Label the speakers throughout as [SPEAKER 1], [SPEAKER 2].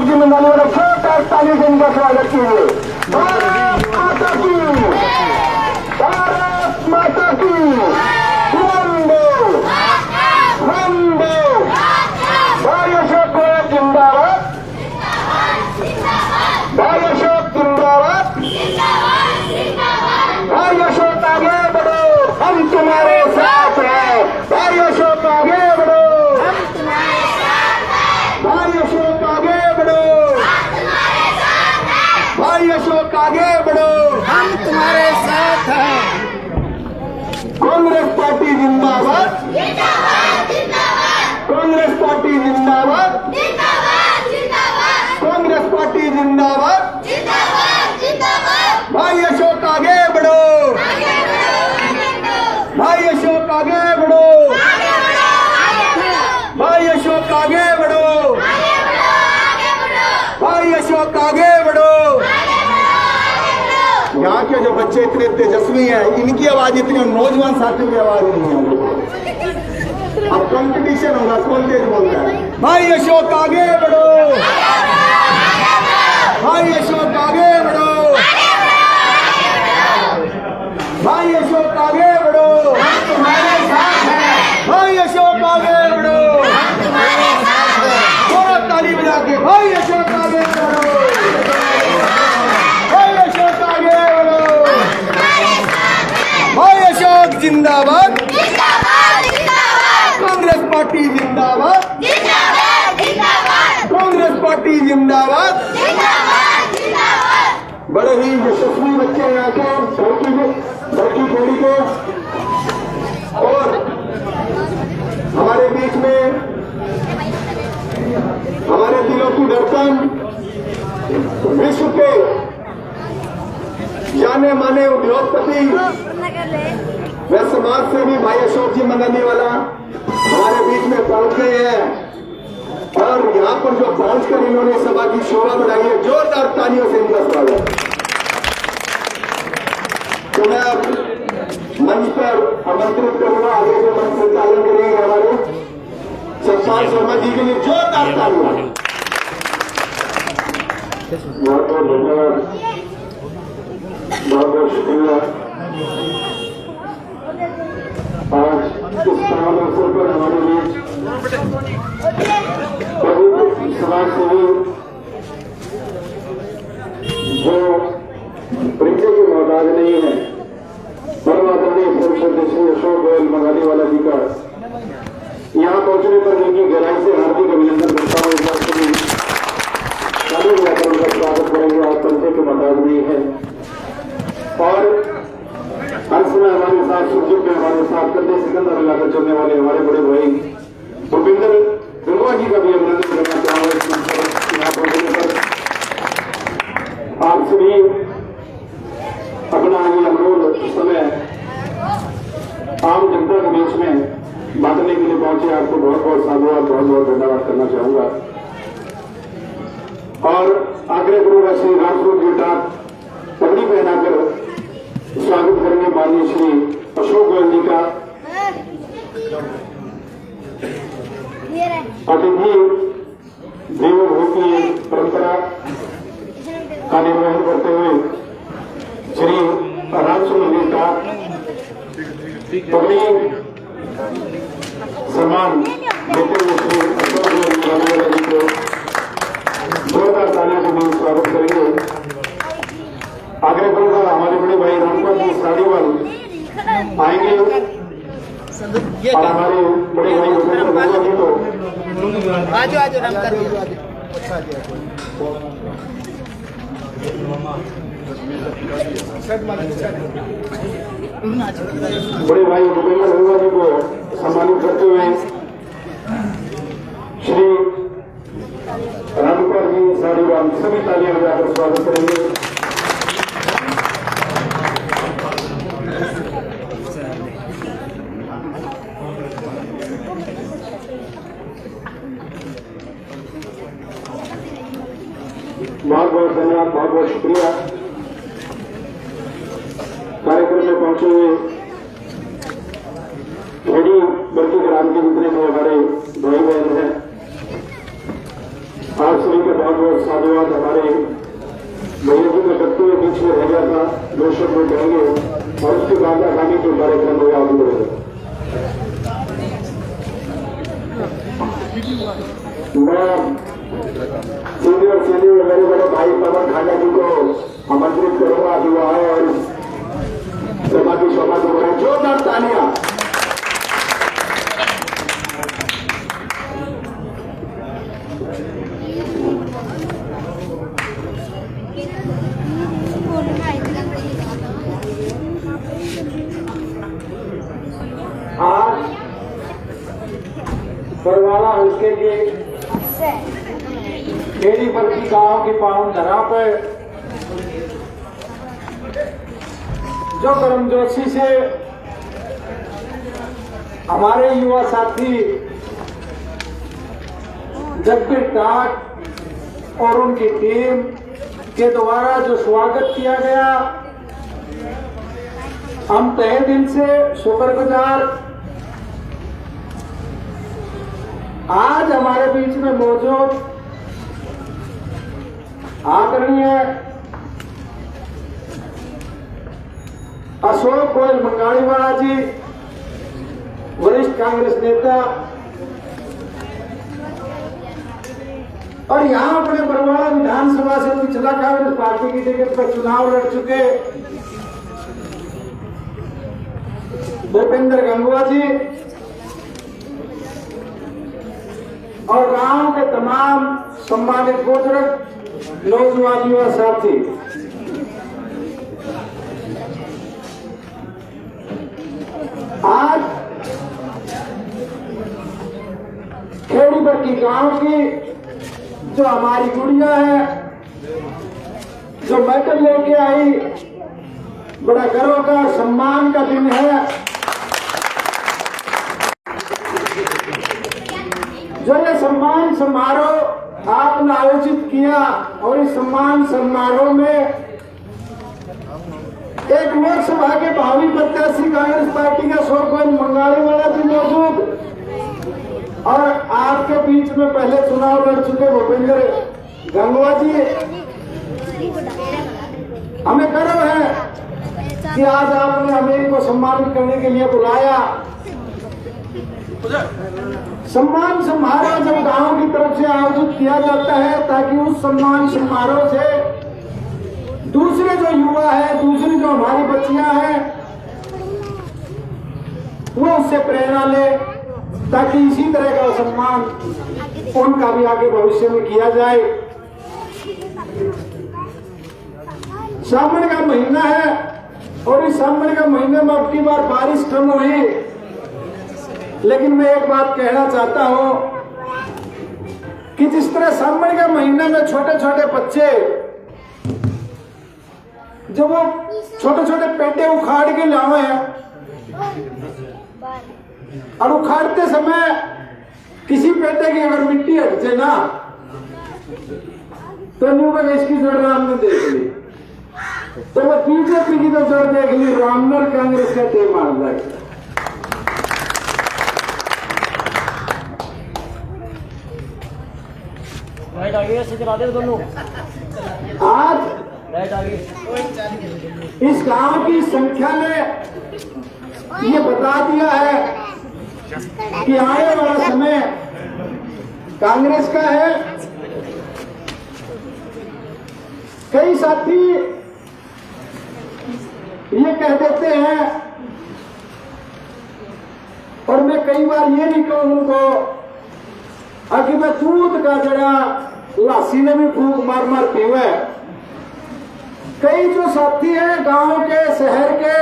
[SPEAKER 1] जी मंगाने वाले छोटा ताली से इनका स्वागत कीजिए। भारत माता की, भारत माता की, वंदे वंदे। भाई अशोक गोयल जिंदाबाद, भाई अशोक जिंदाबाद, भाई अशोक आगे बढ़ो, हम तुम्हारे साथ हैं। भाई अशोक आगे बढ़ो, हम तुम्हारे साथ हैं। भाई अशोक आगे बढ़ो, हम तुम्हारे साथ हैं। भाई अशोक आगे बढ़ो, हम तुम्हारे साथ हैं। कांग्रेस पार्टी जिंदाबाद, जिंदाबाद जिंदाबाद। कांग्रेस पार्टी जिंदाबाद, जिंदाबाद जिंदाबाद। कांग्रेस पार्टी जिंदाबाद, जिंदाबाद जिंदाबाद। भाई अशोक आगे बढ़ो, आगे बढ़ो, आगे बढ़ो। भाई अशोक आगे बढ़ो, आगे बढ़ो, आगे बढ़ो। भाई अशोक आगे बढ़ो, आगे बढ़ो, आगे बढ़ो। भाई अशोक आगे बढ़ो, आगे बढ़ो, आगे बढ़ो। यहाँ के जो बच्चे इतने तेजस्वी हैं, इनकी आवाज इतनी, नौजवान साथियों की आवाज नहीं है। अब कंपटीशन होगा, कौन तेज बोलता है। भाई अशोक आगे बढ़ो, भाई अशोक आगे बढ़ो, भाई अशोक आगे बढ़ो, हम तुम्हारे साथ हैं। भाई अशोक आगे बढ़ो, हम तुम्हारे साथ हैं। दोनों ताली बजा के भाई अशोक आगे बढ़ो, भाई अशोक आगे बढ़ो। भाई अशोक जिंदाबाद, जिंदाबाद जिंदाबाद। कांग्रेस पार्टी जिंदाबाद, जिंदाबाद जिंदाबाद। कांग्रेस पार्टी जिंदाबाद, जिंदाबाद जिंदाबाद। बड़े ही यशस्वी बच्चे यहाँ के लड़की जोड़ी के, और हमारे बीच में हमारे दिलों की धड़कन, विश्व के जाने माने उद्योगपति व समाज सेवी भाई अशोक जी मंगाने वाला हमारे बीच में पहुंच गए हैं। और यहाँ पर जो पहुंचकर इन्होंने सभा की शोभा बढ़ाई है, जोरदार तालियों से इनका स्वागत। तो मैं अब मंच पर आमंत्रित करूंगा, आगे जो मंच संचालन करेंगे हमारे सतपाल शर्मा जी के लिए जोरदार तालियां। बहुत बहुत धन्यवाद, बहुत बहुत शुक्रिया। आज इस पावन अवसर पर हमारे बीच समाज सेवी जो परिचय के मोहताज नहीं है, परम आदरणीय श्री अशोक गोयल मंगाने वाला जी का यहाँ पहुंचने पर इनकी गहराई से हार्दिक अभिनंदन करता हूँ। इस बात को चालू जाकर उनका स्वागत करेंगे। आप परिचय के मोहताज नहीं है, और हर समय हमारे साथ सुख दुख में हमारे साथ कंधे से कंधा मिलाकर चलने वाले हमारे बड़े भाई भूपिंदर दुर्गा जी का भी अभिनंदन करना चाहूंगा। यहाँ पहुंचने पर आप सभी अपना ये अमूल्य समय आम जनता के बीच में बांटने के लिए पहुंचे, आपको बहुत बहुत साधुवाद, बहुत बहुत धन्यवाद करना चाहूंगा। और आग्रह करूंगा श्री राजपूत जी टाप पगड़ी पहनाकर स्वागत करेंगे माननीय श्री अशोक गोयल जी का। अतिथि देवो भव की परंपरा का निर्वहन करते हुए श्री राजसूत जी का पगड़ी सम्मान देते हुए श्री अशोक गोयल जी को जोरदार तालियों से भी स्वागत करेंगे। आगे बढ़कर हमारे बड़े भाई रामपाल जी साड़ीवाल आएंगे, और हमारे बड़े भाई भूपेंद्र जी को
[SPEAKER 2] आजो आजो रामपाल जी
[SPEAKER 1] बड़े भाई भूपेंद्र हुआ जी को सम्मानित करते हुए श्री रामपाल जी साड़ीवाल सभी तालियां बजाकर स्वागत करेंगे। बहुत बहुत धन्यवाद, बहुत बहुत शुक्रिया। कार्यक्रम में पहुंचे हुए खेड़ी बल्कि ग्राम के जितने भी हमारे भाई बहन हैं, आप सभी का बहुत और साधुवाद हमारे भैया जी का करते हुए बीच में रह गया था, 2 शब्द में कहेंगे और उसके बाद आगामी जो कार्यक्रम होगा आगे बढ़ेगा। मैं सीनियर मेरे बड़े भाई पवन खाना जी को आमंत्रित करूंगा कि वो आए और सभा की शोभा को बढ़ाए। जोरदार तालियां। आज बरवाला हल्के के खेड़ी बल्कि गांव की पावन धरा पर जो गर्मजोशी से हमारे युवा साथी जगबीर टाट और उनकी टीम के द्वारा जो स्वागत किया गया, हम तहे दिल से शुक्रगुजार। आज हमारे बीच में मौजूद आदरणीय अशोक गोयल मंगाड़ीवाला जी, वरिष्ठ कांग्रेस नेता, और यहां अपने बरवाड़ा विधानसभा से पिछला कांग्रेस पार्टी की टिकट पर चुनाव लड़ चुके भूपेंद्र गंगवा जी और गांव के तमाम सम्मानित बुजुर्ग नौजवान युवा साथी, आज खेड़ी बरकी गांव की जो हमारी गुड़िया है, जो मेडल लेके आई, बड़ा गर्व का सम्मान का दिन है। जो ये सम्मान समारोह आपने आयोजित किया और इस सम्मान समारोह में एक लोकसभा के भावी प्रत्याशी कांग्रेस पार्टी का अशोक गोयल मंगाड़ीवाला जी मौजूद और आपके बीच में पहले चुनाव लड़ चुके भूपेंद्र गंगवा जी, हमें गर्व है कि आज आपने हमें इनको सम्मानित करने के लिए बुलाया। सम्मान समारोह जब गांव की तरफ से आयोजित किया जाता है ताकि उस सम्मान समारोह से दूसरे जो युवा है, दूसरी जो हमारी बच्चियां हैं, वो उससे प्रेरणा ले ताकि इसी तरह का सम्मान उनका भी आगे भविष्य में किया जाए। सावन का महीना है और इस सावन का महीने में अब की बार बारिश कम हुई, लेकिन मैं एक बात कहना चाहता हूं कि जिस तरह सावन के महीने में छोटे छोटे बच्चे जब वो छोटे छोटे पेटे उखाड़ के लावे हैं और उखाड़ते समय किसी पेटे की अगर मिट्टी हट जाए ना तो न्यू में इसकी जड़ राम ने देख ली, तो वो बीजेपी की तो जड़ देख ली, रामनर कांग्रेस का ते मार जाए। आज इस गांव की संख्या ने ये बता दिया है कि आने वाला समय कांग्रेस का है। कई साथी ये कह देते हैं और मैं कई बार ये भी कहूं उनको कि मैं दूध का जरा लासी ने भी फूक मार मार पीवे। कई जो साथी हैं गांव के शहर के,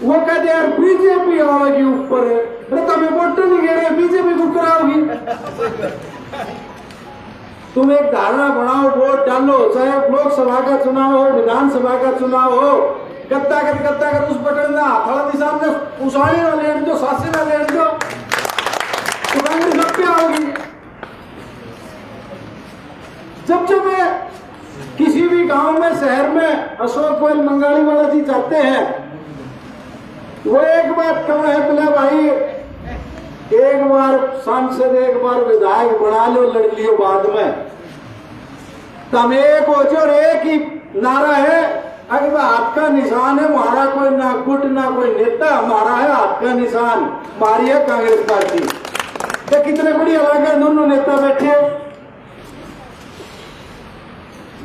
[SPEAKER 1] वो कहते यार बीजेपी आएगी ऊपर, अरे तुम्हें वोट नहीं गिर रहे, बीजेपी को कराओगी। तुम एक धारणा बनाओ, वोट डालो, चाहे लोकसभा का चुनाव हो, विधानसभा का चुनाव हो, गद्दा कर उस बटन ना थोड़ा दिशा में उसाड़ी वाले लेट दो, सासी वाले लेट दो, तो कांग्रेस अब क्या होगी। जब किसी भी गांव में शहर में अशोक गोयल मंगाड़ीवाला जी चाहते हैं, वो एक बात कहो है बोले भाई एक बार सांसद एक बार विधायक बना लो, लड़ लियो बाद में,
[SPEAKER 3] तम एक हो और एक ही नारा है, अगर हाथ का निशान है हमारा, कोई ना गुट ना कोई नेता, हमारा है हाथ का निशान, हमारी है कांग्रेस पार्टी। तो कितने बढ़िया लगे दोनों नेता बैठे।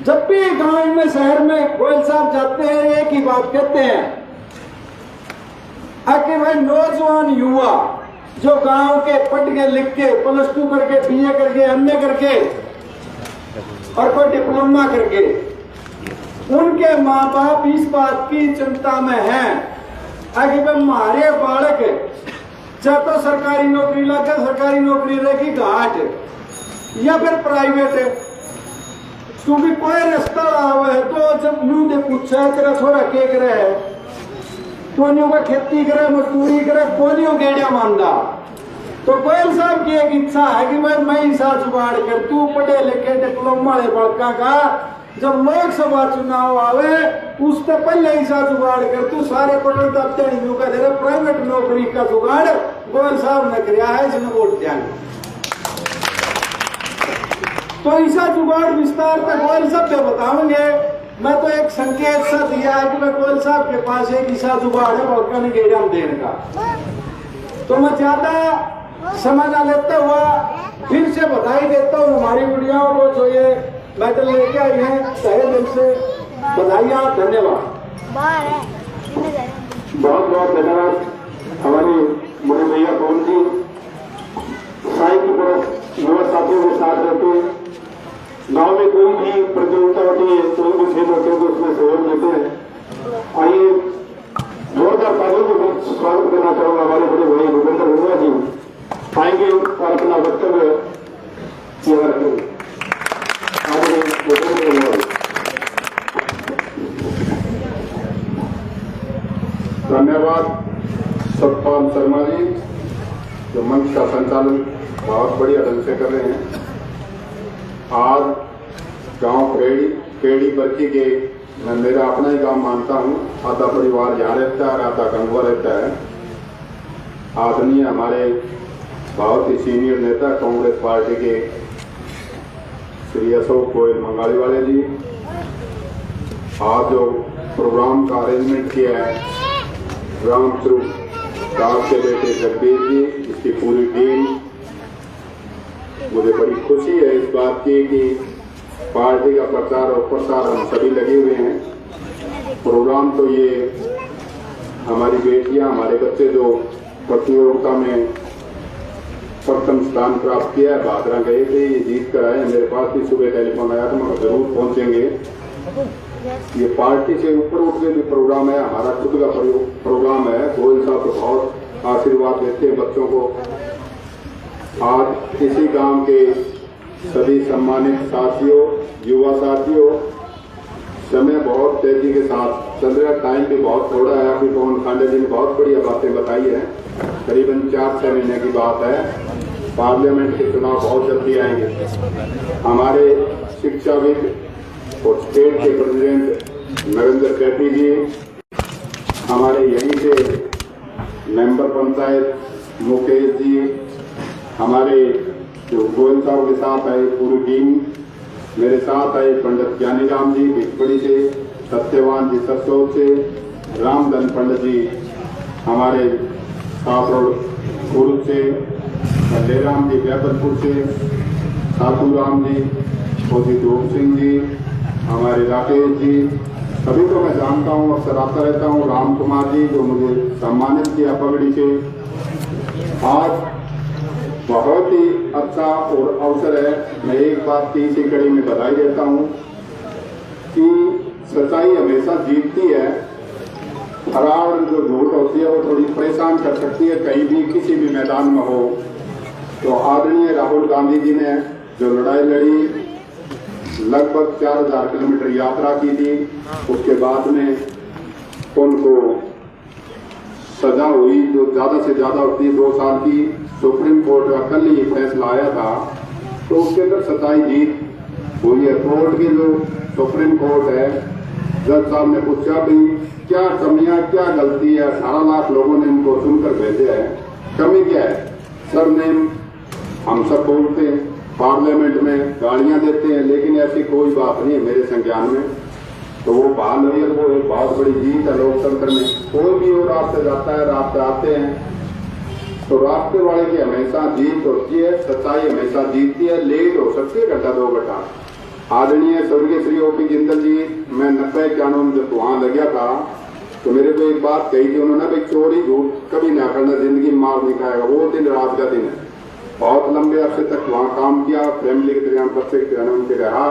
[SPEAKER 3] जब भी गांव में शहर में गोयल साहब जाते हैं एक ही बात कहते हैं, आके भाई नौजवान युवा जो गांव के पढ़ के लिख के +2 करके BA करके MA करके और कोई डिप्लोमा करके, उनके माँ बाप इस बात की चिंता में हैं आगे भाई हमारे बालक चाहे तो सरकारी नौकरी लगे, सरकारी नौकरी रहेगी घाट या फिर प्राइवेट, क्योंकि कोई रास्ता आवे है तो जब यूं दे पूछा तेरा छोरा के करे है तो न्यू का खेती करे मजदूरी करे कोई गेड़िया मानदा। तो गोयल साहब की एक इच्छा है कि मैं ऐसा जुगाड़ कर, तू पढ़े लिखे डिप्लोमा वाले बड़का का जब लोकसभा चुनाव आवे उससे पहले ऐसा जुगाड़ कर, तू सारे पटल दफ्तर न्यू का दे प्राइवेट नौकरी का जुगाड़ गोयल साहब ने किया है, इसमें वोट देंगे। तो ऐसा जुगाड़ विस्तार पे गोयल साहब पे बताओगे। मैं तो एक संकेत सा दिया है कि मैं गोयल साहब के पास एक ऐसा जुगाड़ है बड़का ने गेड़िया देने का। तो मैं ज्यादा समय ना लेते हुआ फिर से बधाई देता हूँ हमारी गुड़ियाओं को जो ये मेडल लेके आई है, तहे दिल से बधाइयाँ, धन्यवाद।
[SPEAKER 1] बहुत बहुत धन्यवाद हमारे बड़े भैया कौन जी, साई की तरफ युवा साथियों के साथ रहते गांव में कोई भी प्रतियोगिता होती है, कोई भी खेल होते हैं तो उसमें सहयोग देते हैं। आइए जोरदार तालियों के बीच स्वागत करना चाहूंगा हमारे बड़े भाई भूपेंद्र हुआ जी आएंगे और अपना वक्तव्य किया रखेंगे।
[SPEAKER 4] धन्यवाद सतपाल शर्मा जी जो मंच का संचालन बहुत बढ़िया ढंग से कर रहे हैं। आज गांव केड़ी बर्की के मैं मेरा अपना ही गांव मानता हूं, आधा परिवार यहाँ रहता है, आधा गंगवा रहता है। आदरणीय हमारे बहुत ही सीनियर नेता कांग्रेस पार्टी के श्री अशोक गोयल मंगाली वाले जी, आज जो प्रोग्राम का अरेंजमेंट किया है रामचुर दास के बेटे जगदीश जी, इसकी पूरी टीम, मुझे बड़ी खुशी है इस बात की कि पार्टी का प्रचार और प्रसार हम सभी लगे हुए हैं। प्रोग्राम तो ये हमारी बेटियां हमारे बच्चे जो प्रतियोगिता में प्रथम स्थान प्राप्त किया है, भादरा गए थे, ये जीत कर आए। मेरे पास भी सुबह टेलीफोन आया था, मगर जरूर पहुंचेंगे। ये पार्टी से ऊपर उठ के भी प्रोग्राम है, हमारा खुद का प्रोग्राम है। गोयल साहब तो बहुत आशीर्वाद देते हैं बच्चों को। आज इसी गांव के सभी सम्मानित साथियों, युवा साथियों, समय बहुत तेजी के साथ चल रहा, टाइम भी बहुत थोड़ा है। अभी पवन खांडे जी ने बहुत बढ़िया बातें बताई है। करीबन 4-6 महीने की बात है, पार्लियामेंट के चुनाव बहुत जल्दी आएंगे। हमारे शिक्षाविद और स्टेट के प्रेसिडेंट नरेंद्र शेट्टी जी, हमारे यहीं से मेंबर पंचायत मुकेश जी, हमारे जो गोयल साहब के साथ आए पूरी टीम, मेरे साथ आए पंडित ज्ञानीराम जी बिजपड़ी से, सत्यवान जी सरसोद से, रामधन पंडित जी हमारे साफ रोड कुरुद से, लेराम जी बैपतपुर से, साधुराम जी, धूप सिंह जी, हमारे राकेश जी, सभी को मैं जानता हूँ, अक्सर आता रहता हूँ। राम कुमार जी जो मुझे सम्मानित किया पगड़ी से। आज बहुत ही अच्छा और अवसर है। मैं एक बात की इसी कड़ी में बधाई देता हूँ कि सच्चाई हमेशा जीतती है। फरार जो झूठ होती है वो थोड़ी परेशान कर सकती है, कहीं भी किसी भी मैदान में हो। तो आदरणीय राहुल गांधी जी ने जो लड़ाई लड़ी, लगभग 4000 किलोमीटर यात्रा की थी, उसके बाद में उनको सजा हुई जो ज्यादा से ज्यादा होती है 2 साल की। सुप्रीम कोर्ट का कल ही फैसला आया था, तो उसके अंदर सच्चाई जीत हुई है। कोर्ट की जो सुप्रीम कोर्ट है, जज साहब ने पूछा भी क्या कमियां, क्या गलती है। 18 लाख लोगों ने इनको सुनकर भेजा है, कमी क्या है? सरनेम हम सब बोलते हैं, पार्लियामेंट में गाड़ियां देते हैं, लेकिन ऐसी कोई बात नहीं है मेरे संज्ञान में। तो वो बाल लोहियर वो एक बहुत बड़ी जीत है लोकतंत्र में। कोई भी वो रास्ते जाता है, रास्ते आते हैं, तो रास्ते वाले की हमेशा जीत होती है, सच्चाई हमेशा जीतती है। लेट हो सकती है घंटा 2 घंटा। आदरणीय स्वर्गीय श्री O.P. जिंदल जी, मैं 90-91 में जब वहां लग गया था तो मेरे को एक बात कही थी उन्होंने, भाई चोरी झूठ कभी ना करना, जिंदगी में मार नहीं खाएगा। वो दिन रात का दिन है। बहुत लंबे अरसे तक वहां काम किया, फैमिली के तरह बच्चे के तरह उनके रहा।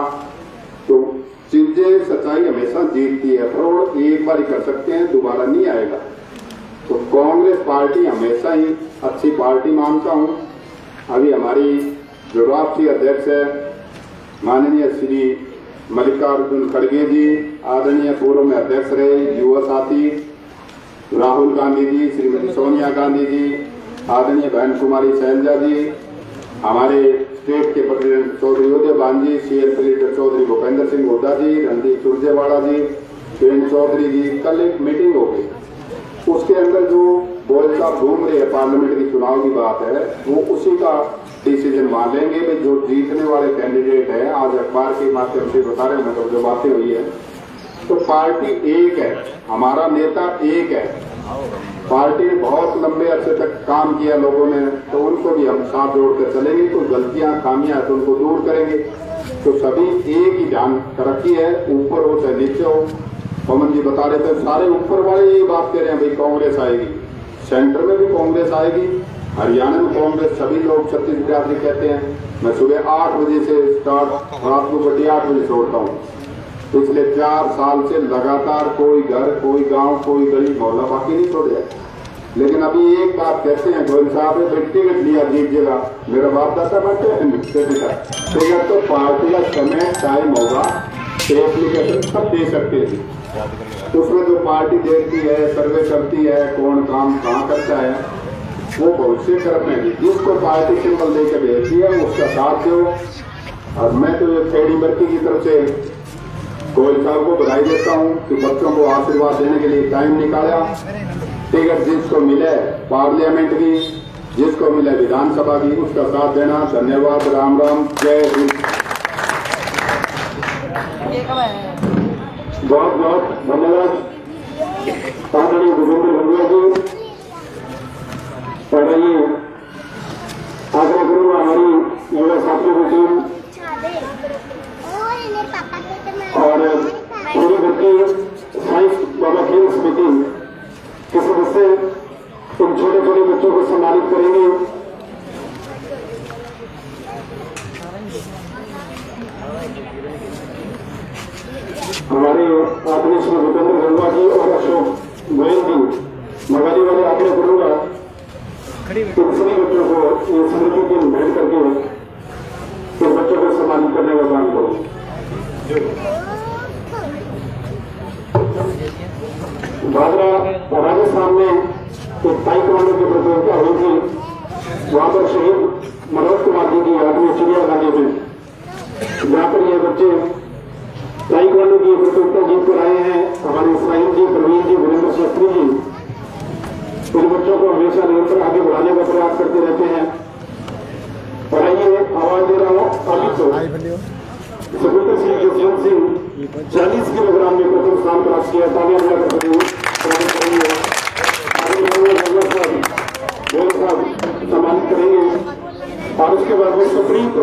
[SPEAKER 4] तो चीजें सच्चाई हमेशा जीतती है। फ्रॉड एक बार ही कर सकते हैं, दोबारा नहीं आएगा। तो कांग्रेस पार्टी हमेशा ही अच्छी पार्टी मानता हूं। अभी हमारी जो राष्ट्रीय अध्यक्ष है माननीय श्री मल्लिकार्जुन खड़गे जी, आदरणीय पूर्व में अध्यक्ष रहे युवा साथी राहुल गांधी जी, श्रीमती सोनिया गांधी जी, आदरणीय बहन कुमारी शैलजा जी, हमारे स्टेट के प्रेसिडेंट चौधरी उदयभान जी, CL लीडर चौधरी भूपेंद्र सिंह हुड्डा जी, रणदीप सुरजेवाला जी, प्रेम चौधरी जी, कल एक मीटिंग हो गई। उसके अंदर जो बोल साहब घूम रहे हैं पार्लियामेंट की चुनाव की बात है, वो उसी का डिसीजन मान लेंगे। भाई जो जीतने वाले कैंडिडेट है, आज अखबार के माध्यम से बता रहे हैं, मतलब जो बातें हुई है, तो पार्टी एक है, हमारा नेता एक है। पार्टी ने बहुत लंबे अरसे तक काम किया लोगों ने, तो उनको भी हम साथ जोड़कर चलेंगे। कोई गलतियां खामियां तो उनको दूर करेंगे। तो सभी एक ही ध्यान तरक्की है, ऊपर हो चाहे नीचे हो। पवन जी बता रहे थे, सारे ऊपर वाले यही बात कह रहे हैं, भाई कांग्रेस आएगी, सेंटर में भी कांग्रेस आएगी, हरियाणा में कांग्रेस, सभी लोग छत्तीसगढ़ बिरादरी कहते हैं। मैं सुबह 8 बजे से स्टार्ट, रात को बड़ी 8 बजे छोड़ता हूँ। पिछले 4 साल से लगातार कोई घर, कोई गांव, कोई गली मोहल्ला बाकी नहीं छोड़े। लेकिन अभी एक बात कहते हैं, गोयल साहब ने टिकट लिया जीतिएगा, मेरा बाप दादा बैठे हैं टिकट, तो पार्टी का समय टाइम होगा, एप्लीकेशन सब दे सकते हैं। तो उसमें जो पार्टी देखती है, सर्वे करती है, कौन काम कहाँ करता है, वो भविष्य क्रम में जिसको पार्टी सिंबल देकर भेजती है उसका साथ दो। और मैं तो ये खेड़ी बर्की की तरफ से गोयल साहब को बधाई देता हूँ कि बच्चों को आशीर्वाद देने के लिए टाइम निकाला। टिकट जिसको मिले पार्लियामेंट की, जिसको मिले विधानसभा की, उसका साथ देना। धन्यवाद। राम राम, जय हिंद। बहुत बहुत धन्यवाद आदरणीय भूपेंद्र भंडिया जी। और आइए आग्रह करूंगा हमारी युवा साथियों की टीम और पूरी बच्ची साइंस बाबा खेल समिति के सदस्य इन छोटे छोटे बच्चों को सम्मानित करेंगे। हमारे आदरणीय श्री भूपेंद्र गंगवा जी और अशोक गोयल जी मगाली वाले आग्रह करूंगा इन सभी बच्चों को ये समिति की भेंट करके इन बच्चों को सम्मानित करने का काम करो। भादरा राजस्थान में एक ताइक्वांडो की प्रतियोगिता हुई थी। वहां पर शहीद मनोज कुमार जी की याद में चिड़ियाखाने में, जहां पर ये बच्चे ताइक्वांडो की प्रतियोगिता जीत कर आए हैं। हमारे इस्माइल जी, प्रवीण जी, वीरेंद्र शास्त्री जी इन बच्चों को हमेशा निरंतर आगे बढ़ाने का प्रयास करते रहते हैं। और आइए आवाज दे रहा हूँ अभी तो सुपुत्र श्री जसवंत सिंह 40 किलोग्राम में प्रथम स्थान प्राप्त किया। तालियां बजाकर सम्मानित करेंगे। और उसके बाद वो सुप्रीत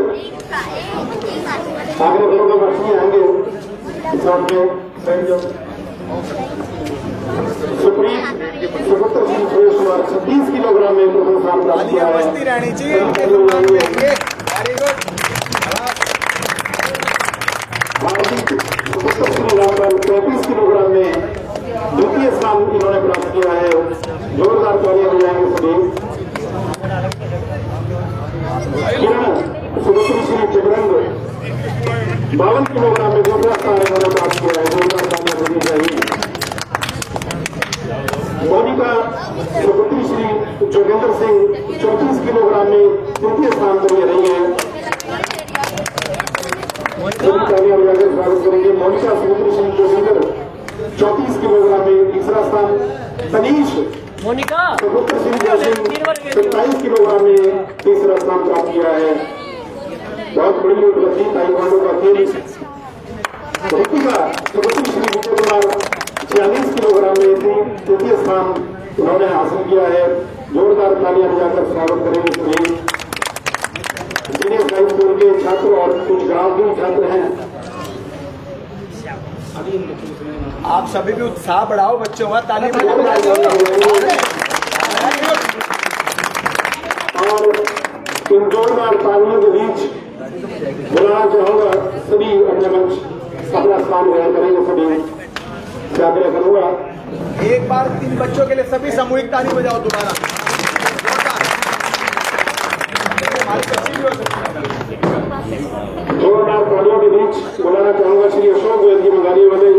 [SPEAKER 4] आगे बढ़ोगे बच्चे आएंगे सुप्रीत सुपुत्र सिंह सुरेश कुमार 26 किलोग्राम में प्रथम स्थान प्राप्त किया है। सुपुत्र श्री रामपाल 35 किलोग्राम में द्वितीय स्थान इन्होंने प्राप्त किया है। जोरदार तालियां बजाएंगे सभी। किरण सुपुत्र श्री चिबरंग 52 किलोग्राम में दूसरा स्थान इन्होंने प्राप्त किया है। जोरदार तालियां बजनी चाहिए। मोनिका सुपुत्री श्री जोगेंद्र सिंह 34 किलोग्राम में तृतीय स्थान पर ये रही है। तालियां बजाकर स्वागत करेंगे। मोनिका सुपुत्री श्री जोगेंद्र 34 किलोग्राम में तीसरा स्थान। तनीश सुपुत्र श्री जयसिंह 27 किलोग्राम में तीसरा स्थान प्राप्त किया है।
[SPEAKER 3] बहुत बड़ी उपलब्धि ताइक्वांडो का खेल श्री विजय कुमार 46 किलोग्राम में तृतीय स्थान उन्होंने हासिल किया है। जोरदार तालियां बजाकर स्वागत करेंगे सभी सीनियर हाई स्कूल के छात्र और कुछ ग्रामीण छात्र हैं।
[SPEAKER 1] आप सभी भी उत्साह बढ़ाओ बच्चों का, ताली
[SPEAKER 3] और इन जोरदार तालियों के बीच बुलाना चाहूंगा सभी अन्य मंच अपना स्थान ग्रहण करेंगे। सभी से आग्रह करूंगा
[SPEAKER 1] एक बार 3 बच्चों के लिए सभी सामूहिक ताली बजाओ दोबारा।
[SPEAKER 3] जोरदार तालियों के बीच बुलाना चाहूंगा श्री अशोक गोयल की मंगानी वाले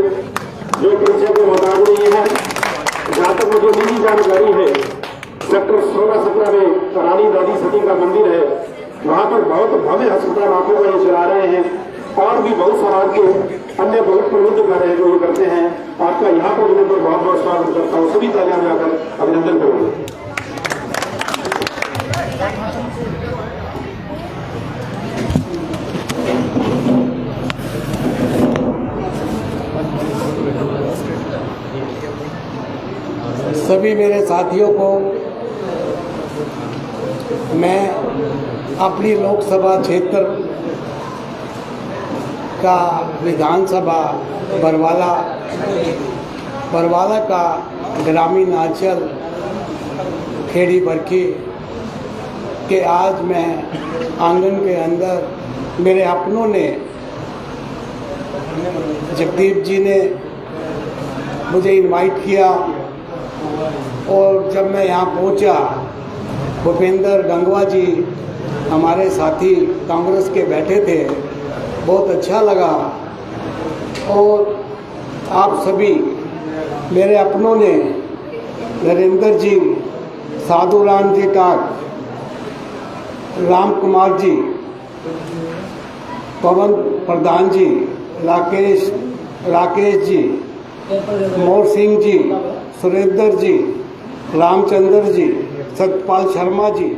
[SPEAKER 3] जो परीक्षा के मुताबिक ये है। जहाँ तक मुझे मिली जानकारी है सेक्टर 16-17 में रानी दादी सती का मंदिर है, वहाँ पर बहुत भव्य अस्पताल आंखों का ये चला रहे हैं और भी बहुत समाज के अन्य बहुत प्रबुद्ध कार्य है जो ये करते हैं। आपका यहाँ पर मैं बहुत बहुत स्वागत करता हूँ। सभी तालियां बजाकर अभिनंदन करूंगा।
[SPEAKER 5] सभी मेरे साथियों को मैं अपनी लोकसभा क्षेत्र का विधानसभा बरवाला का ग्रामीण अंचल खेड़ी बरखी के आज मैं आंगन के अंदर मेरे अपनों ने जगदीप जी ने मुझे इनवाइट किया और जब मैं यहाँ पहुँचा भूपेंद्र गंगवा जी हमारे साथी कांग्रेस के बैठे थे, बहुत अच्छा लगा। और आप सभी मेरे अपनों ने नरेंद्र जी, साधुराम जी टाक, राम कुमार जी, पवन प्रधान जी, राकेश जी, मोर सिंह जी, सुरेंद्र जी, रामचंद्र जी, सतपाल शर्मा जी,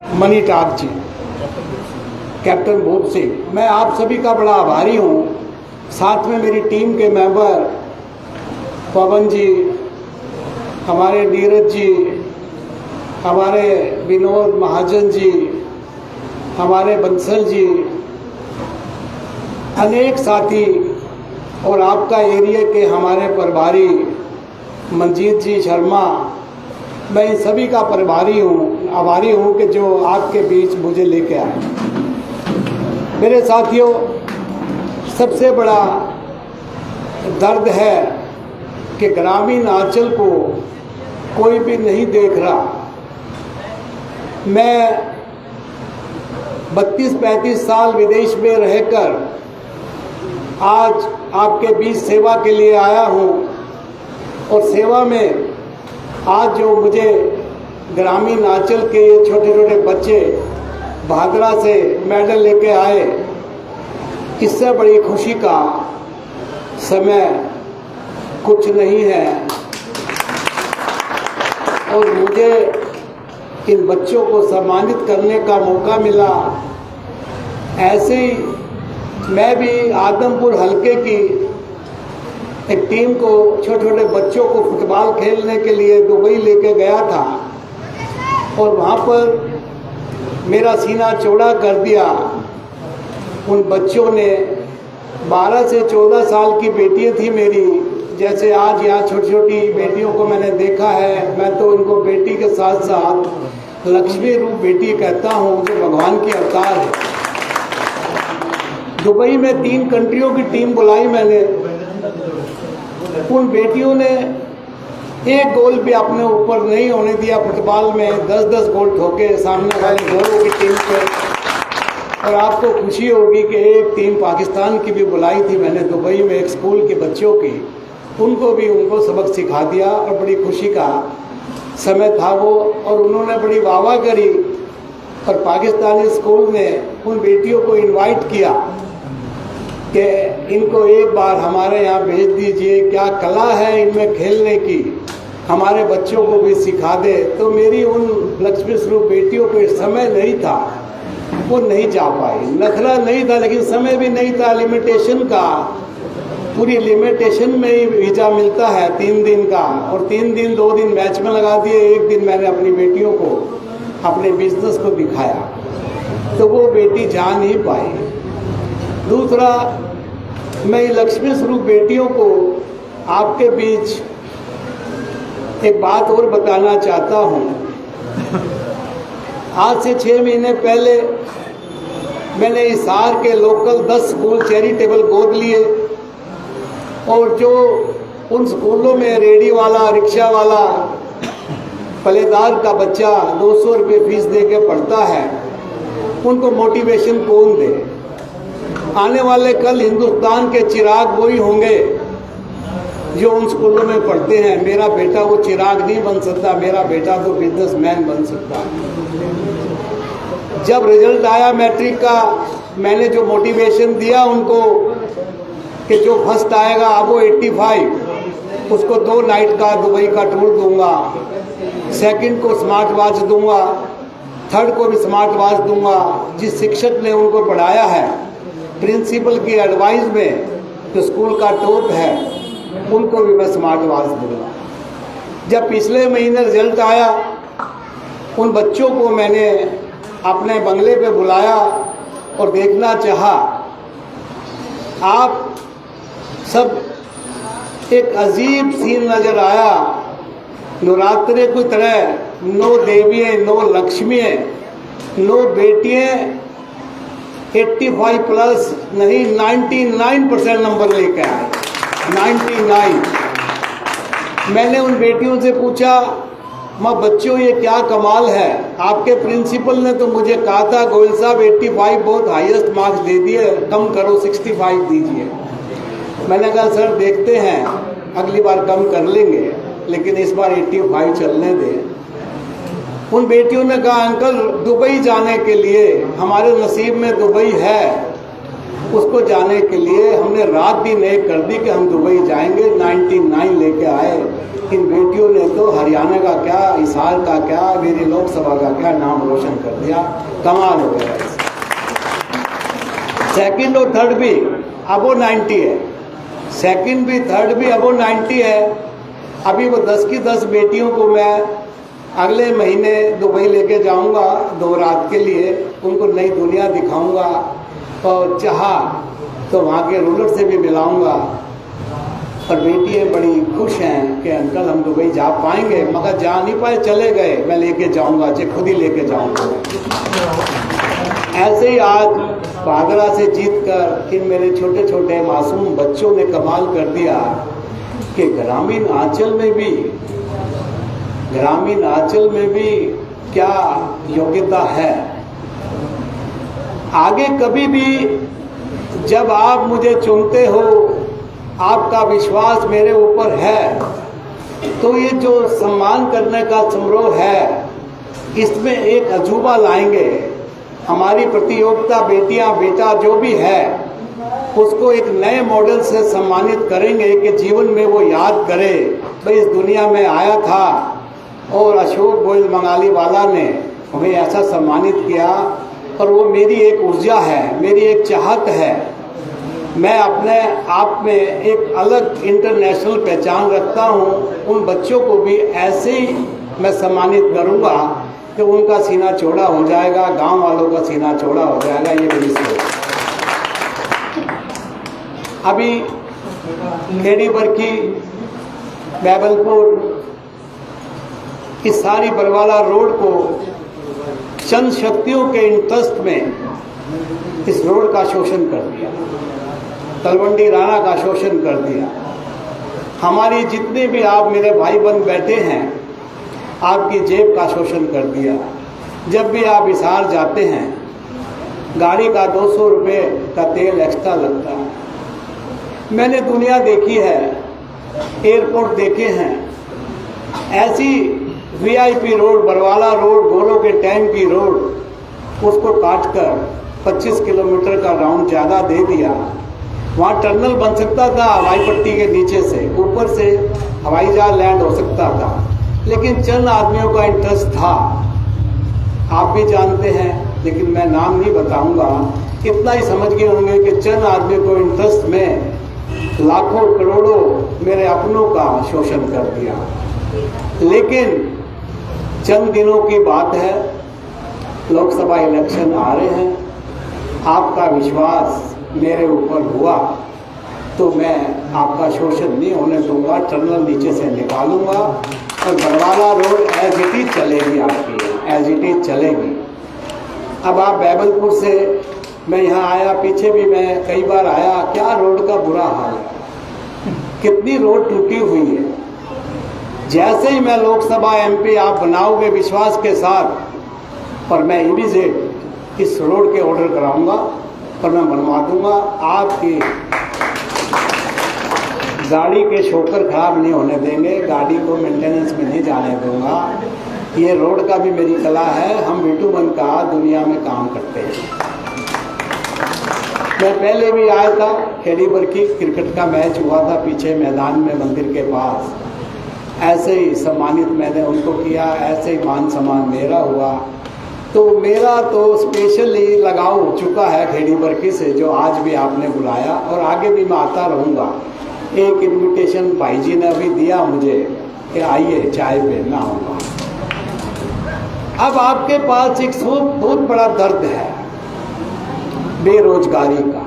[SPEAKER 5] मनी टाक जी, कैप्टन भूप सिंह, मैं आप सभी का बड़ा आभारी हूँ। साथ में मेरी टीम के मेंबर पवन जी, हमारे नीरज जी, हमारे विनोद महाजन जी, हमारे बंसल जी, अनेक साथी और आपका एरिया के हमारे प्रभारी मंजीत जी शर्मा, मैं इन सभी का प्रभारी हूँ, आभारी हूँ कि जो आपके बीच मुझे लेके आए। मेरे साथियों, सबसे बड़ा दर्द है कि ग्रामीण अंचल को कोई भी नहीं देख रहा। मैं 32-35 साल विदेश में रहकर आज आपके बीच सेवा के लिए आया हूँ और सेवा में आज जो मुझे ग्रामीण अंचल के छोटे छोटे बच्चे भादरा से मेडल लेके आए, इससे बड़ी खुशी का समय कुछ नहीं है। और मुझे इन बच्चों को सम्मानित करने का मौका मिला। ऐसे ही मैं भी आदमपुर हलके की एक टीम को, छोटे छोटे बच्चों को फुटबॉल खेलने के लिए दुबई लेके गया था और वहाँ पर मेरा सीना चौड़ा कर दिया। उन बच्चों ने 12 से 14 साल की बेटियाँ थी मेरी, जैसे आज यहाँ छोटी छोटी बेटियों को मैंने देखा है, मैं तो उनको बेटी के साथ साथ लक्ष्मी रूप बेटी कहता हूँ, जो भगवान की अवतार है। दुबई में 3 कंट्रियों की टीम बुलाई मैंने। उन बेटियों ने एक गोल भी अपने ऊपर नहीं होने दिया फुटबॉल में, 10-10 गोल ठोके सामने वाले गोलों की टीम पे। और आपको खुशी होगी कि एक टीम पाकिस्तान की भी बुलाई थी मैंने दुबई में, एक स्कूल के बच्चों की, उनको सबक सिखा दिया और बड़ी खुशी का समय था वो। और उन्होंने बड़ी वाहवाही करी और पाकिस्तानी स्कूल ने उन बेटियों को इनवाइट किया कि इनको एक बार हमारे यहाँ भेज दीजिए, क्या कला है इनमें खेलने की। हमारे बच्चों को भी सिखा दे। तो मेरी उन लक्ष्मी स्वरूप बेटियों को समय नहीं था, वो नहीं जा पाई। नखरा नहीं था लेकिन समय भी नहीं था, लिमिटेशन का। पूरी लिमिटेशन में ही वीजा मिलता है 3 दिन का, और 3 दिन 2 दिन मैच में लगा दिए, 1 दिन मैंने अपनी बेटियों को अपने बिजनेस को दिखाया, तो वो बेटी जा नहीं पाई। दूसरा, मैं लक्ष्मी स्वरूप बेटियों को आपके बीच एक बात और बताना चाहता हूँ। आज से 6 महीने पहले मैंने हिसार के लोकल 10 स्कूल चैरिटेबल गोद लिए, और जो उन स्कूलों में रेडी वाला, रिक्शा वाला, पलेदार का बच्चा 200 रुपये फीस दे के पढ़ता है, उनको मोटिवेशन कौन दे? आने वाले कल हिंदुस्तान के चिराग वही होंगे जो उन स्कूलों में पढ़ते हैं। मेरा बेटा वो चिराग नहीं बन सकता, मेरा बेटा तो बिजनेसमैन बन सकता। जब रिजल्ट आया मैट्रिक का, मैंने जो मोटिवेशन दिया उनको कि जो फर्स्ट आएगा अब वो 85, उसको 2 नाइट का दुबई का टूर दूंगा, सेकंड को स्मार्ट वॉच दूंगा, थर्ड को भी स्मार्ट वॉच दूंगा। जिस शिक्षक ने उनको पढ़ाया है, प्रिंसिपल की एडवाइस में जो स्कूल का टॉप है, उनको भी मैं स्मार्ट वॉच दूंगा। जब पिछले महीने रिजल्ट आया, उन बच्चों को मैंने अपने बंगले पे बुलाया और देखना चाहा। आप सब एक अजीब सीन नजर आया। नवरात्रे की तरह 9 देवियाँ, 9 लक्ष्मियाँ, 9 बेटियाँ 85 प्लस नहीं 99% नंबर लेके आए। 99। मैंने उन बेटियों से पूछा, माँ बच्चों ये क्या कमाल है? आपके प्रिंसिपल ने तो मुझे कहा था गोयल साहब 85 बहुत हाईएस्ट मार्क्स दे दिए, कम करो 65 दीजिए। मैंने कहा सर देखते हैं, अगली बार कम कर लेंगे, लेकिन इस बार 85 चलने दें। उन बेटियों ने कहा अंकल दुबई जाने के लिए हमारे नसीब में दुबई है, उसको जाने के लिए हमने रात दिन एक कर दी कि हम दुबई जाएंगे। 99 लेके आए। इन बेटियों ने तो हरियाणा का क्या, हिसार का क्या, मेरी लोकसभा का क्या नाम रोशन कर दिया। कमाल हो गया। सेकंड और थर्ड भी अबो 90 है, सेकंड भी थर्ड भी अबो 90 है। अभी वो 10 की 10 बेटियों को मैं अगले महीने दुबई लेके जाऊंगा 2 रात के लिए, उनको नई दुनिया दिखाऊंगा, और चाहा तो वहाँ के रूलर से भी मिलाऊंगा। और बेटियाँ बड़ी खुश हैं कि अंकल हम दुबई जा पाएंगे, मगर जा नहीं पाए, चले गए, मैं लेके जाऊंगा, खुद ही लेके जाऊंगा। ऐसे ही आज पागरा से जीतकर इन मेरे छोटे छोटे मासूम बच्चों ने कमाल कर दिया कि ग्रामीण आंचल में भी क्या योग्यता है। आगे कभी भी जब आप मुझे चुनते हो, आपका विश्वास मेरे ऊपर है, तो ये जो सम्मान करने का समारोह है, इसमें एक अजूबा लाएंगे। हमारी प्रतियोगिता बेटियां बेटा जो भी है, उसको एक नए मॉडल से सम्मानित करेंगे कि जीवन में वो याद करे भाई इस दुनिया में आया था और अशोक गोयल बंगाली वाला ने हमें ऐसा सम्मानित किया। और वो मेरी एक ऊर्जा है, मेरी एक चाहत है। मैं अपने आप में एक अलग इंटरनेशनल पहचान रखता हूँ। उन बच्चों को भी ऐसे ही मैं सम्मानित करूँगा कि उनका सीना चौड़ा हो जाएगा, गांव वालों का सीना चौड़ा हो जाएगा। ये मेरी सोच। अभी खेड़ी बरकी, बैबलपुर, इस सारी बरवाला रोड को चंद शक्तियों के इंटरेस्ट में इस रोड का शोषण कर दिया, तलवंडी राणा का शोषण कर दिया। हमारी जितने भी आप मेरे भाई बंद बैठे हैं, आपकी जेब का शोषण कर दिया। जब भी आप हिसार जाते हैं, गाड़ी का 200 रुपये का तेल एक्स्ट्रा लगता है। मैंने दुनिया देखी है, एयरपोर्ट देखे हैं, ऐसी वीआईपी रोड, बरवाला रोड, गोलों के टैंक की रोड, उसको काटकर 25 किलोमीटर का राउंड ज़्यादा दे दिया। वहाँ टनल बन सकता था हवाई पट्टी के नीचे से, ऊपर से हवाई जहाज लैंड हो सकता था, लेकिन चंद आदमियों का इंटरेस्ट था, आप भी जानते हैं, लेकिन मैं नाम नहीं बताऊंगा। इतना ही समझ गए होंगे कि चंद आदमियों को इंटरेस्ट में लाखों करोड़ों मेरे अपनों का शोषण कर दिया। लेकिन चंद दिनों की बात है, लोकसभा इलेक्शन आ रहे हैं, आपका विश्वास मेरे ऊपर हुआ तो मैं आपका शोषण नहीं होने दूंगा, टनल नीचे से निकालूंगा और Barwala road as it is चलेगी, आपकी एज इट इज चलेगी। अब आप बैबलपुर से मैं यहाँ आया, पीछे भी मैं कई बार आया, क्या रोड का बुरा हाल है, कितनी रोड टूटी हुई है। जैसे ही मैं लोकसभा एमपी आप बनाओगे विश्वास के साथ, और मैं इमीडिएट इस रोड के ऑर्डर कराऊंगा और मैं बनवा दूंगा। आपकी गाड़ी के शोकर खराब नहीं होने देंगे, गाड़ी को मेंटेनेंस में नहीं जाने दूंगा। ये रोड का भी मेरी कला है, हम बिटुमन का दुनिया में काम करते हैं। मैं पहले भी आया था, कैलिबर की क्रिकेट का मैच हुआ था पीछे मैदान में मंदिर के पास, ऐसे ही सम्मानित मैंने उनको किया, ऐसे ही मान सम्मान मेरा हुआ। तो मेरा तो स्पेशली लगाव हो चुका है खेड़ी बरकी से, जो आज भी आपने बुलाया और आगे भी मैं आता रहूँगा। एक इनविटेशन भाई जी ने अभी दिया मुझे कि आइए चाय पे ना होगा। अब आपके पास एक बहुत बड़ा दर्द है बेरोजगारी का।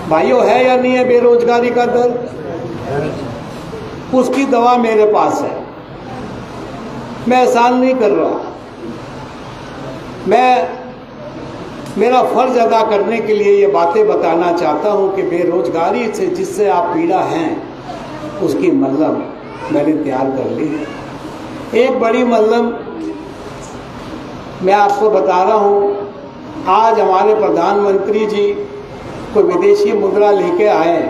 [SPEAKER 5] भाइयों, है या नहीं है बेरोजगारी का दर्द? उसकी दवा मेरे पास है। मैं एहसान नहीं कर रहा, मेरा फर्ज अदा करने के लिए ये बातें बताना चाहता हूँ कि बेरोजगारी से जिससे आप पीड़ा हैं उसकी मल्हम मैंने तैयार कर ली है। एक बड़ी मल्हम मैं आपको बता रहा हूँ। आज हमारे प्रधानमंत्री जी को विदेशी मुद्रा लेके आए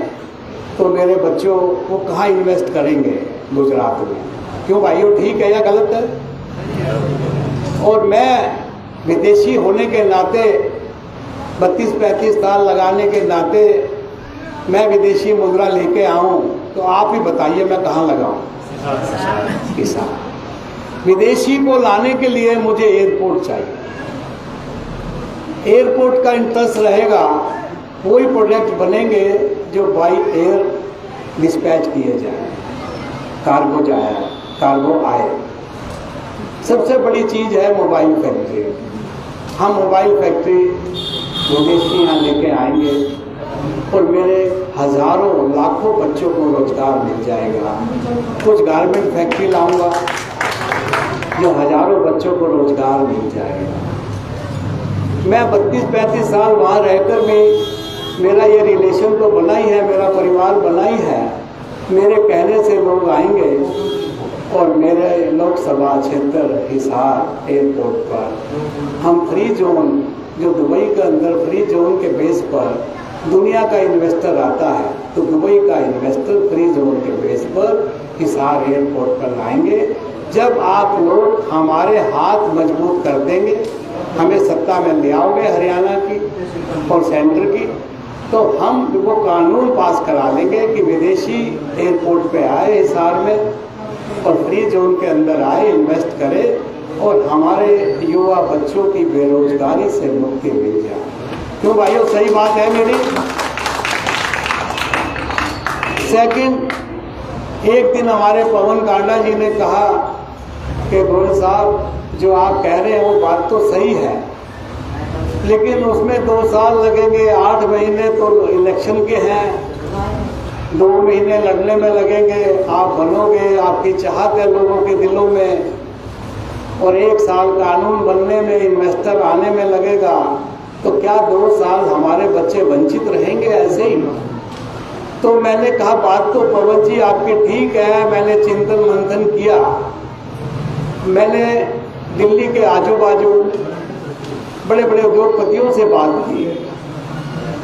[SPEAKER 5] तो मेरे बच्चों वो कहाँ इन्वेस्ट करेंगे? गुजरात में। क्यों भाइयों, ठीक है या गलत है? और मैं विदेशी होने के नाते 32-35 साल लगाने के नाते मैं विदेशी मुद्रा लेके आऊं तो आप ही बताइए मैं कहाँ लगाऊं? किसान। विदेशी को लाने के लिए मुझे एयरपोर्ट चाहिए। एयरपोर्ट का इंटरेस्ट रहेगा, वही प्रोडक्ट बनेंगे जो बाई एयर डिस्पैच किए जाए, कार्गो आए। सबसे बड़ी चीज़ है मोबाइल फैक्ट्री। हम मोबाइल फैक्ट्री विदेशी यहाँ लेके आएंगे और मेरे हजारों लाखों बच्चों को रोजगार मिल जाएगा। कुछ गारमेंट फैक्ट्री लाऊंगा जो हजारों बच्चों को रोजगार मिल जाएगा। मैं 32-35 साल वहाँ रहकर भी मेरा ये रिलेशन तो बना ही है, मेरा परिवार बना ही है। मेरे कहने से लोग आएंगे और मेरे लोकसभा क्षेत्र हिसार एयरपोर्ट पर हम फ्री जोन, जो दुबई के अंदर फ्री जोन के बेस पर दुनिया का इन्वेस्टर आता है, तो दुबई का इन्वेस्टर फ्री जोन के बेस पर हिसार एयरपोर्ट पर लाएंगे। जब आप लोग हमारे हाथ मजबूत कर देंगे, हमें सत्ता में ले आओगे हरियाणा की और सेंटर की, तो हम वो कानून पास करा लेंगे कि विदेशी एयरपोर्ट पे आए हिसार में और फ्री जोन के अंदर आए, इन्वेस्ट करें और हमारे युवा बच्चों की बेरोजगारी से मुक्ति मिल जाए। क्यों भाइयों, सही बात है मेरी? सेकंड, एक दिन हमारे पवन कांडा जी ने कहा कि गोयल साहब जो आप कह रहे हैं वो बात तो सही है, लेकिन उसमें 2 साल लगेंगे, 8 महीने तो इलेक्शन के हैं, 2 महीने लड़ने में लगेंगे, आप बनोगे, आपकी चाहत है लोगों के दिलों में, और 1 साल कानून बनने में, इन्वेस्टर आने में लगेगा, तो क्या 2 साल हमारे बच्चे वंचित रहेंगे ऐसे ही? तो मैंने कहा बात तो पवन जी आपकी ठीक है, मैंने चिंतन मंथन किया, मैंने दिल्ली के आजू बाजू बड़े बड़े उद्योगपतियों से बात की,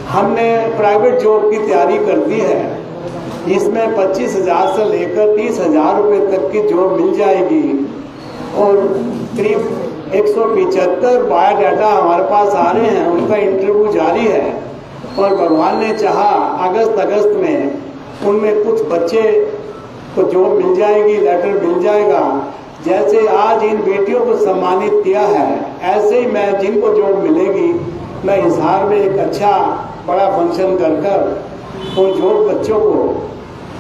[SPEAKER 5] हमने प्राइवेट जॉब की तैयारी कर दी है, इसमें 25,000 से लेकर 30,000 रुपये तक की जॉब मिल जाएगी और करीब 175 बायोडाटा हमारे पास आ रहे हैं, उनका इंटरव्यू जारी है। और भगवान ने चाहा अगस्त में उनमें कुछ बच्चे को जॉब मिल जाएगी, लेटर मिल जाएगा। जैसे आज इन बेटियों को सम्मानित किया है, ऐसे ही मैं जिनको जॉब मिलेगी, मैं हिसार में एक अच्छा बड़ा फंक्शन कर उन जॉब बच्चों को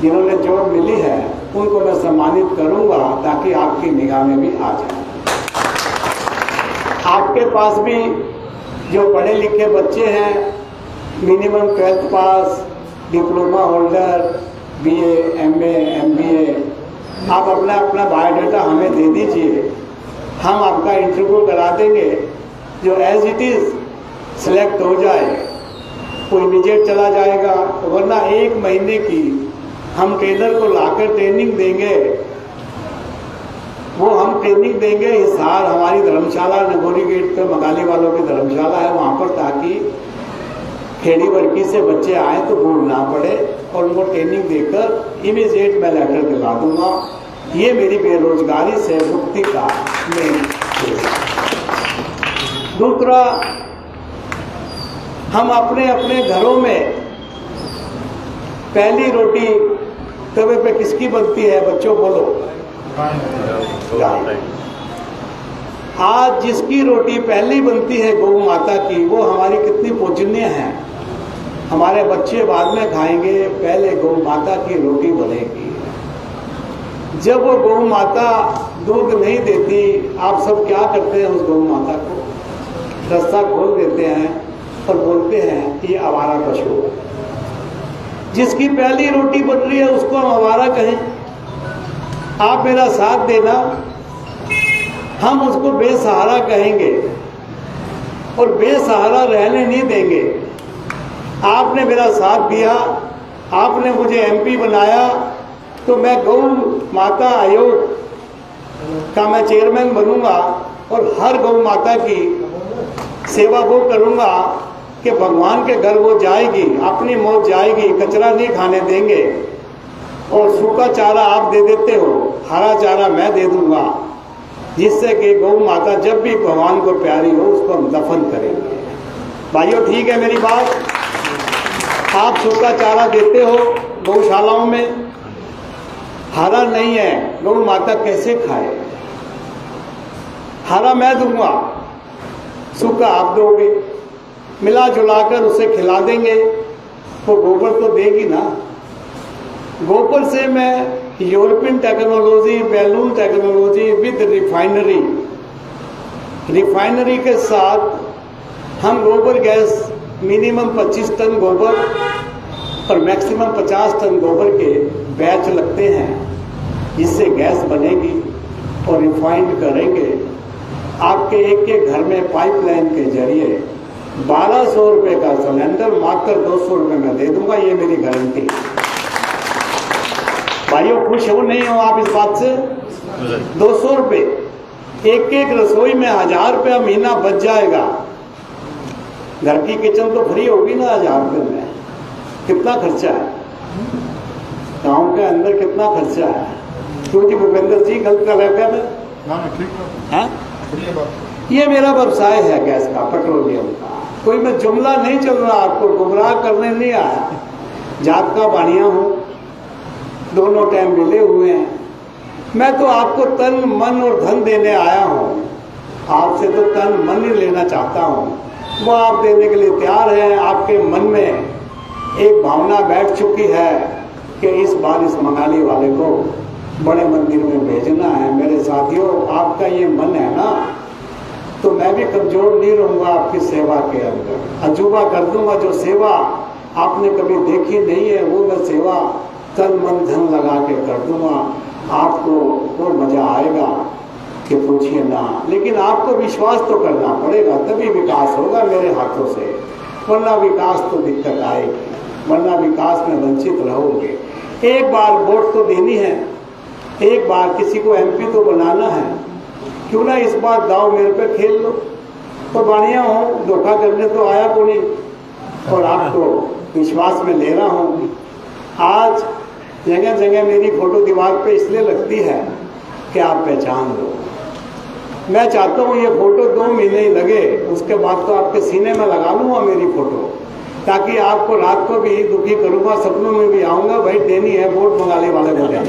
[SPEAKER 5] जिन्होंने जॉब मिली है उनको मैं सम्मानित करूंगा, ताकि आपकी निगाह में भी आ जाए। आपके पास भी जो पढ़े लिखे बच्चे हैं, मिनिमम 12th पास, diploma holder, BA, MA, MBA, आप अपना बायोडाटा हमें दे दीजिए, हम आपका इंटरव्यू करा देंगे। जो एज इट इज़ सिलेक्ट हो जाए वो इमीडिएट चला जाएगा, वरना 1 महीने की हम ट्रेनर को लाकर ट्रेनिंग देंगे। वो हम ट्रेनिंग देंगे हिसार, हमारी धर्मशाला नगोरी गेट पे मगाली वालों की धर्मशाला है वहाँ पर, ताकि खेड़ी वर्की से बच्चे आए तो भूल ना पड़े, और उनको ट्रेनिंग देकर इमीडिएट मैं लेटर दिला दूंगा। ये मेरी बेरोजगारी से मुक्ति का मेन। दूसरा, हम अपने अपने घरों में पहली रोटी तवे पे किसकी बनती है बच्चों, बोलो? आज जिसकी रोटी पहली बनती है गौ माता की, वो हमारी कितनी पूजनीय है। हमारे बच्चे बाद में खाएंगे, पहले गौ माता की रोटी बनेगी। जब वो गौ माता दूध नहीं देती, आप सब क्या करते हैं? उस गौ माता को रास्ता खोल देते हैं और बोलते हैं ये आवारा पशु है। जिसकी पहली रोटी बन रही है उसको हम आवारा कहें? आप मेरा साथ देना, हम उसको बेसहारा कहेंगे और बेसहारा रहने नहीं देंगे। आपने मेरा साथ दिया, आपने मुझे MP बनाया, तो मैं गौ माता आयोग का मैं चेयरमैन बनूंगा और हर गौ माता की सेवा वो करूंगा कि भगवान के घर वो जाएगी, अपनी मौत जाएगी, कचरा नहीं खाने देंगे। और सूखा चारा आप दे देते हो, हरा चारा मैं दे दूंगा, जिससे कि गौ माता जब भी भगवान को प्यारी हो उसको हम दफन करेंगे। भाइयों, ठीक है मेरी बात? आप सूखा चारा देते हो गौशालाओं में, हरा नहीं है, गौ माता कैसे खाए? हरा मैं दूंगा, सूखा आप दोगे, मिला जुलाकर उसे खिला देंगे, वो गोबर तो देगी ना। गोबर से मैं European technology, balloon technology with refinery के साथ हम गोबर गैस मिनिमम 25 टन गोबर और मैक्सिमम 50 टन गोबर के बैच लगते हैं, जिससे गैस बनेगी और रिफाइंड करेंगे। आपके एक घर में पाइपलाइन के जरिए 1200 रुपये का सिलेंडर मात्र 200 रुपये में दे दूंगा, ये मेरी गारंटी। भाइयों, खुश हो नहीं हो आप इस बात से? 200 रुपये, एक रसोई में 1000 रुपया महीना बच जाएगा। घर की किचन तो फ्री होगी ना 1000 रुपये में। कितना खर्चा है गांव के अंदर, कितना खर्चा है? क्योंकि भूपेंद्र जी गलत कर रहे हैं। ये मेरा व्यवसाय है गैस का, पेट्रोलियम का। कोई मैं जुमला नहीं चल रहा, आपको गुमराह करने नहीं आया। जात का बाणिया हूँ, दोनों टाइम मिले हुए हैं। मैं तो आपको तन मन और धन देने आया हूँ, आपसे तो तन मन ही लेना चाहता हूँ। वो आप देने के लिए तैयार हैं। आपके मन में एक भावना बैठ चुकी है कि इस बार इस मनाली वाले को बड़े मंदिर में भेजना है। मेरे साथियों, आपका ये मन है ना, तो मैं भी कमजोर नहीं रहूँगा आपकी सेवा के अंदर। अजूबा कर दूंगा, जो सेवा आपने कभी देखी नहीं है वो मैं सेवा तन मन धन लगा के कर दूंगा। आपको वो मजा आएगा कि पूछिए ना। लेकिन आपको विश्वास तो करना पड़ेगा, तभी विकास होगा मेरे हाथों से, वरना विकास तो दिक्कत आएगी, वरना विकास में वंचित रहोगे। एक बार वोट तो देनी है, एक बार किसी को MP तो बनाना है। क्यों ना इस बार दाव मेरे पे खेल लो? तो बढ़िया हो, धोखा करने तो आया को नहीं, और आपको विश्वास में ले रहा हूँ। आज जगह जगह मेरी फोटो दीवार पे इसलिए लगती है कि आप पहचान लो। मैं चाहता हूँ ये फोटो 2 महीने ही लगे, उसके बाद तो आपके सीने में लगा लूँगा मेरी फोटो, ताकि आपको रात को भी दुखी करूंगा, सपनों में भी आऊंगा, भाई देनी है वोट बंगाली वाले को देनी।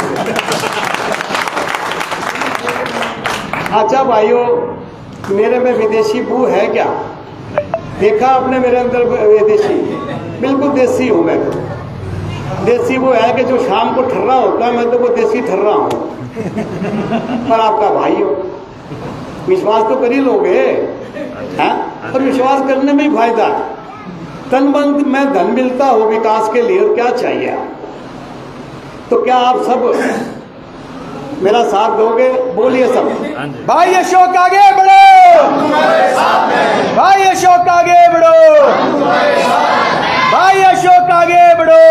[SPEAKER 5] अच्छा भाइयों, मेरे में विदेशी बू है क्या? देखा आपने मेरे अंदर विदेशी? बिल्कुल देसी हूं मैं तो। देसी वो है कि जो शाम को ठर्रा होता है, मैं तो वो देसी ठर्रा हूं। पर आपका भाई हो, विश्वास तो कर ही लोगे हैं? और विश्वास करने में ही फायदा है। तन मन में धन मिलता हो विकास के लिए, और क्या चाहिए? तो क्या आप सब मेरा साथ दोगे? बोलिए सब।
[SPEAKER 2] भाई अशोक आगे बढ़ो, भाई अशोक आगे बढ़ो, भाई अशोक आगे बढ़ो।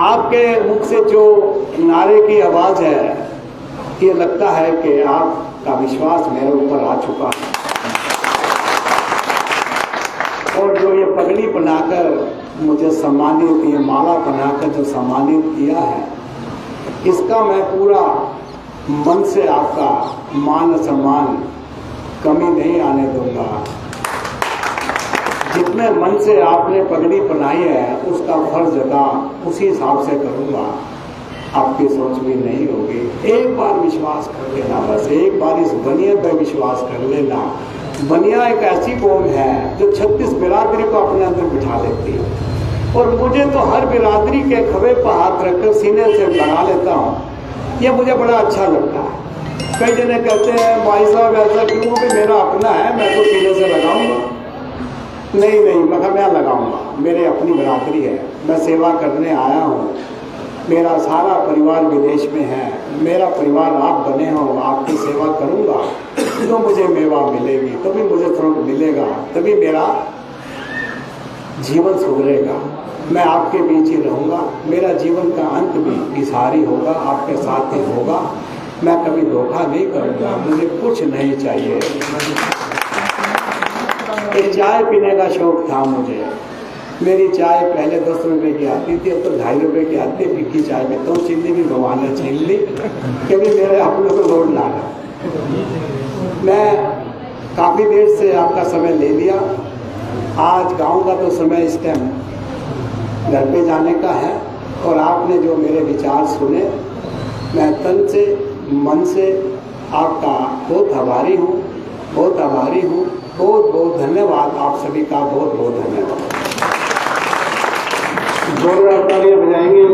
[SPEAKER 5] आपके मुख से जो नारे की आवाज है, ये लगता है कि आपका विश्वास मेरे ऊपर आ चुका है। और जो ये पगड़ी बनाकर मुझे सम्मानित, ये माला बनाकर जो सम्मानित किया है, इसका मैं पूरा मन से आपका मान सम्मान कमी नहीं आने दूंगा। जितने मन से आपने पगड़ी बनाई है, उसका फर्ज अदा उसी हिसाब से करूंगा। आपकी सोच भी नहीं होगी। एक बार विश्वास कर लेना, बस एक बार इस बनिया पे विश्वास कर लेना। बनिया एक ऐसी कौम है जो 36 बिरादरी को अपने अंदर बिठा लेती है, और मुझे तो हर बिरादरी के खभे पर हाथ रखकर सीने से लगा लेता हूँ। ये मुझे बड़ा अच्छा लगता है। कई जने कहते हैं भाई साहब ऐसा क्यों, कि मेरा अपना है, मैं तो सीने से लगाऊंगा। नहीं, मैं लगाऊंगा। मेरे अपनी बिरादरी है, मैं सेवा करने आया हूँ। मेरा सारा परिवार विदेश में है, मेरा परिवार आप बने हो, आपकी सेवा करूँगा तो मुझे मेवा मिलेगी, तभी मुझे फ्रूट मिलेगा, तभी मेरा जीवन सुधरेगा। मैं आपके बीच ही रहूँगा। मेरा जीवन का अंत भी इसारी होगा, आपके साथ ही होगा। मैं कभी धोखा नहीं करूँगा। मुझे कुछ नहीं चाहिए। एक चाय पीने का शौक था मुझे। मेरी चाय पहले 10 रुपए की आती थी, अब तो 2.5 रुपए की आती है। फिक्की चाय में तो चीनी भी भगवान ने छीन ली, क्योंकि मेरे अपने को लोड ला रहा। मैं काफ़ी देर से आपका समय ले लिया। आज गांव का तो समय इस टाइम घर पे जाने का है, और आपने जो मेरे विचार सुने, मैं तन से मन से आपका बहुत आभारी हूँ, बहुत आभारी हूँ। बहुत बहुत धन्यवाद आप सभी का, बहुत बहुत धन्यवाद।
[SPEAKER 3] जोरदार तालियां बजाएंगे।